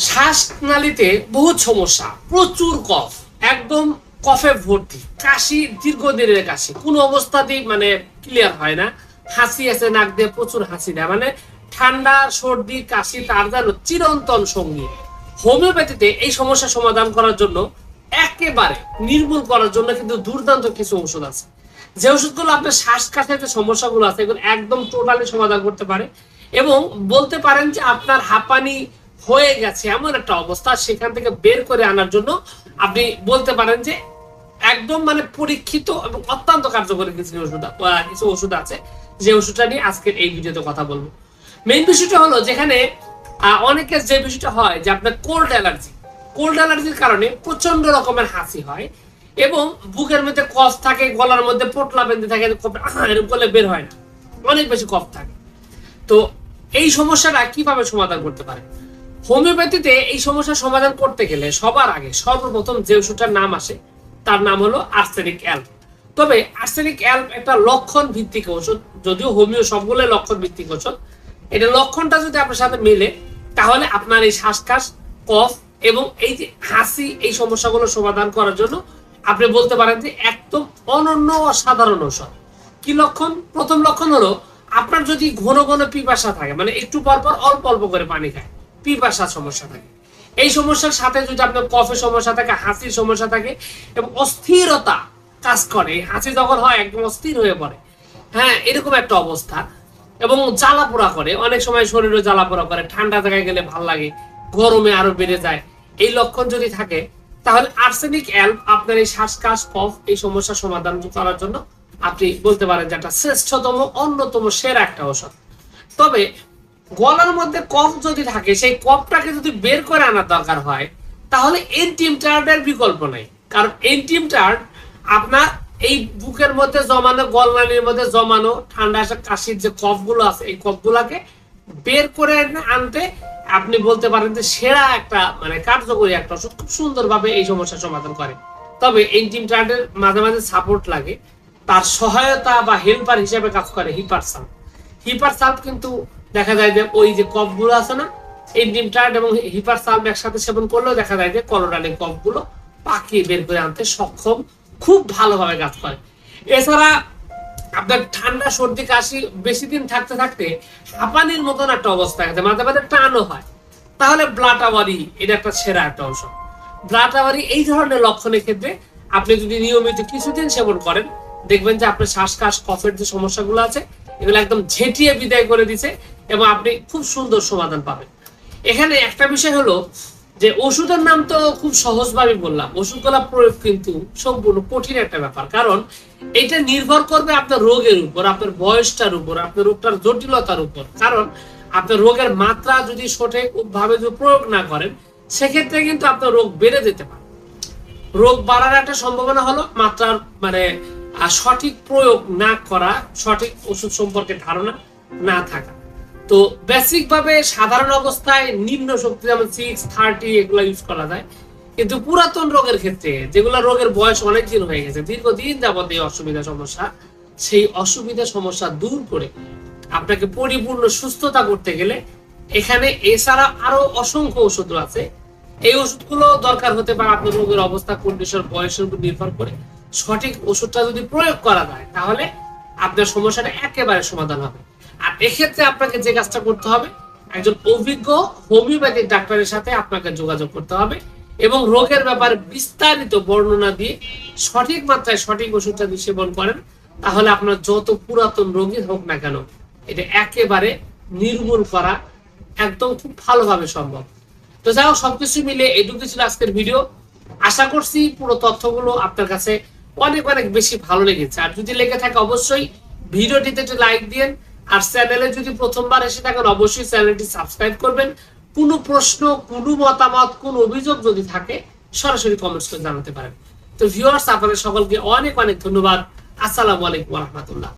শ্বাসনালীতে বহুত সমস্যা, প্রচুর কফ, একদম কফে ভর্তি, কাশি, দীর্ঘদিনের কাশি, কোনো অবস্থাতেই মানে ক্লিয়ার হয় না। হাসি আছে নাক দিয়ে, প্রচুর হাসি দেয়, মানে ঠান্ডা সর্দি কাশি তার যেন চিরন্তন সঙ্গী। হোমিওপ্যাথিতে এই সমস্যা সমাধান করার জন্য, একেবারে নির্মূল করার জন্য কিন্তু দুর্দান্ত কিছু ওষুধ আছে, যে ওষুধগুলো আপনার শ্বাসকাশের যে সমস্যাগুলো আছে এগুলো একদম টোটালি সমাধান করতে পারে। এবং বলতে পারেন যে আপনার হাঁপানি হয়ে গেছে এমন একটা অবস্থা, সেখান থেকে বের করে আনার জন্য আপনি বলতে পারেন যে একদম মানে পরীক্ষিত এবং অত্যন্ত কার্যকরী কিছু ওষুধ আছে, যে ওষুধটা নিয়ে আজকের এই ভিডিওতে কথা বলবো। মেইন বিষয়টা হলো, যেখানে অনেকের যে বিষয়টা হয় যে আপনার কোল্ড অ্যালার্জির কারণে প্রচন্ড রকমের হাসি হয় এবং বুকের মধ্যে কফ থাকে, গলার মধ্যে পোটলা বেঁধে থাকে, এরকম করলে বের হয় না, অনেক বেশি কফ থাকে। তো এই সমস্যাটা কিভাবে সমাধান করতে পারে? হোমিওপ্যাথিতে এই সমস্যার সমাধান করতে গেলে সবার আগে সর্বপ্রথম যে ওষুধটার নাম আসে তার নাম হলো আর্সেনিক অ্যাল্প। তবে আর্সেনিক অ্যাল্প একটা লক্ষণ ভিত্তিক ওষুধ, যদিও হোমিও সবগুলো লক্ষণ ভিত্তিক ওষুধ। এটা লক্ষণটা যদি আপনার সাথে মেলে, তাহলে আপনার এই শ্বাসকাশ, কফ এবং এই যে হাসি, এই সমস্যাগুলো সমাধান করার জন্য আপনি বলতে পারেন যে একদম অনন্য অসাধারণ ঔষধ। কি লক্ষণ? প্রথম লক্ষণ হলো, আপনার যদি ঘন ঘন পিপাসা থাকে, মানে একটু পর পর অল্প অল্প করে পানি খায়, পিপাসার সমস্যা থাকে, এই সমস্যার সাথে যদি আপনার কফের সমস্যা থাকে, হাসির সমস্যা থাকে এবং অস্থিরতা কাজ করে, হাসি যখন হয় একদম অস্থির হয়ে পড়ে, হ্যাঁ এরকম একটা অবস্থা, এবং জ্বালা পোড়া করে, অনেক সময় শরীরে জ্বালা পোড়া করে, ঠান্ডা জায়গায় গেলে ভাল লাগে, গরমে আরো বেড়ে যায়, এই লক্ষণ যদি থাকে, তাহলে আর্সেনিক অ্যাল্প আপনার এই শ্বাসকাশ, কফ, এই সমস্যার সমাধান করার জন্য আপনি বলতে পারেন যে একটা শ্রেষ্ঠতম, অন্যতম, সেরা একটা ঔষধ। তবে গলার মধ্যে কফ যদি থাকে, সেই কফটাকে যদি বের করে আনার দরকার হয়, তাহলে এন্টিমটার্ডের বিকল্প নেই। কারণ এন্টিমটার্ড আপনার এই বুকের মধ্যে জমানো, গলনালীর মধ্যে জমানো ঠান্ডা কাশির যে কফগুলো আছে, এই কফগুলাকে বের করে আনতে আপনি বলতে পারেন যে সেরা একটা মানে কার্যকরী একটা ওষুধ, খুব সুন্দরভাবে এই সমস্যার সমাধান করে। তবে এন্টিমটার্ডের মাঝে মাঝে সাপোর্ট লাগে, তার সহায়তা বা হেল্পার হিসেবে কাজ করে হিপারসাল্প কিন্তু দেখা যায় যে ওই যে কফগুলো আছে না, এন্টিমটার্ড এবং হিপারসাল্প একসাথে সেবন করলেও দেখা যায় যে কলোরালি কফগুলো পাকিয়ে বের করে আনতে সক্ষম, খুব ভালোভাবে কাজ করে। এছাড়া আপনার ঠান্ডা সর্দি কাশি বেশি দিন থাকতে থাকতে হাঁপানির মতন একটা অবস্থা আছে, মাঝে মাঝে টানও হয়, তাহলে ব্লাটাওয়ারি এটা একটা সেরা একটা ঔষধ। ব্লাটাওয়ারি এই ধরনের লক্ষণের ক্ষেত্রে আপনি যদি নিয়মিত কিছুদিন সেবন করেন, দেখবেন যে আপনার শ্বাসকাশ, কফের যে সমস্যাগুলো আছে এগুলো একদম ঝেঁটিয়ে বিদায় করে দিছে এবং আপনি খুব সুন্দর সমাধান পাবেন। এখানে একটা বিষয় হলো যে ওষুধের নাম তো খুব সহজভাবে বললাম, ওষুধগুলা প্রয়োগ কিন্তু সম্পূর্ণ কঠিন একটা ব্যাপার। কারণ এটা নির্ভর করবে আপনার রোগের উপর, আপনার বয়সটার উপর, আপনার রোগটার জটিলতার উপর। কারণ আপনার রোগের মাত্রা যদি সঠিকভাবে যদি প্রয়োগ না করেন, সেক্ষেত্রে কিন্তু আপনার রোগ বেড়ে যেতে পারে। রোগ বাড়ার একটা সম্ভাবনা হলো মাত্রার মানে সঠিক প্রয়োগ না করা, সঠিক ওষুধ সম্পর্কে ধারণা না থাকা। তো বেসিক ভাবে সাধারণ অবস্থায় নিম্ন শক্তি যেমন 630 এগুলো ইউজ করা যায়, কিন্তু পুরাতন রোগের ক্ষেত্রে, যেগুলো রোগের বয়স অনেক দিন হয়ে গেছে, দীর্ঘদিন যাবত এই অসুবিধা সমস্যা, সেই অসুবিধা সমস্যা দূর করে আপনাকে পরিপূর্ণ সুস্থতা করতে গেলে এখানে এছাড়া আরো অসংখ্য ওষুধ আছে। এই ওষুধগুলো দরকার হতে পারে আপনার রোগের অবস্থা, কন্ডিশন, বয়সের উপর নির্ভর করে। সঠিক ওষুধটা যদি প্রয়োগ করা যায়, তাহলে আপনার সমস্যাটা একেবারে সমাধান হবে। আর এক্ষেত্রে আপনাকে যে কাজটা করতে হবে, একজন অভিজ্ঞ হোমিওপ্যাথিক ডাক্তারের সাথে আপনাকে যোগাযোগ করতে হবে এবং রোগের ব্যাপারে বিস্তারিত বর্ণনা দিয়ে সঠিক মাত্রায় সঠিক ওষুধটা যদি সেবন করেন, তাহলে আপনার যত পুরাতন রোগী হোক না কেন, এটা একেবারে নির্মূল করা একদম খুব ভালোভাবে সম্ভব। তো যাই হোক, সবকিছু মিলে এটুকু ছিল আজকের ভিডিও। আশা করছি পুরো তথ্যগুলো আপনার কাছে অনেক অনেক বেশি ভালো লেগেছে। আর যদি লেগে থাকে অবশ্যই ভিডিওটিতে একটু লাইক দিন, আর চ্যানেলে যদি প্রথমবার এসে থাকেন অবশ্যই চ্যানেলটি সাবস্ক্রাইব করবেন। কোনো প্রশ্ন, কোনো মতামত, কোনো অভিযোগ যদি থাকে সরাসরি কমেন্টস করে জানাতে পারেন। তো ভিউয়ার্স, আপনাদের সকলকে অনেক অনেক ধন্যবাদ। আসসালামু আলাইকুম ওয়া রাহমাতুল্লাহ।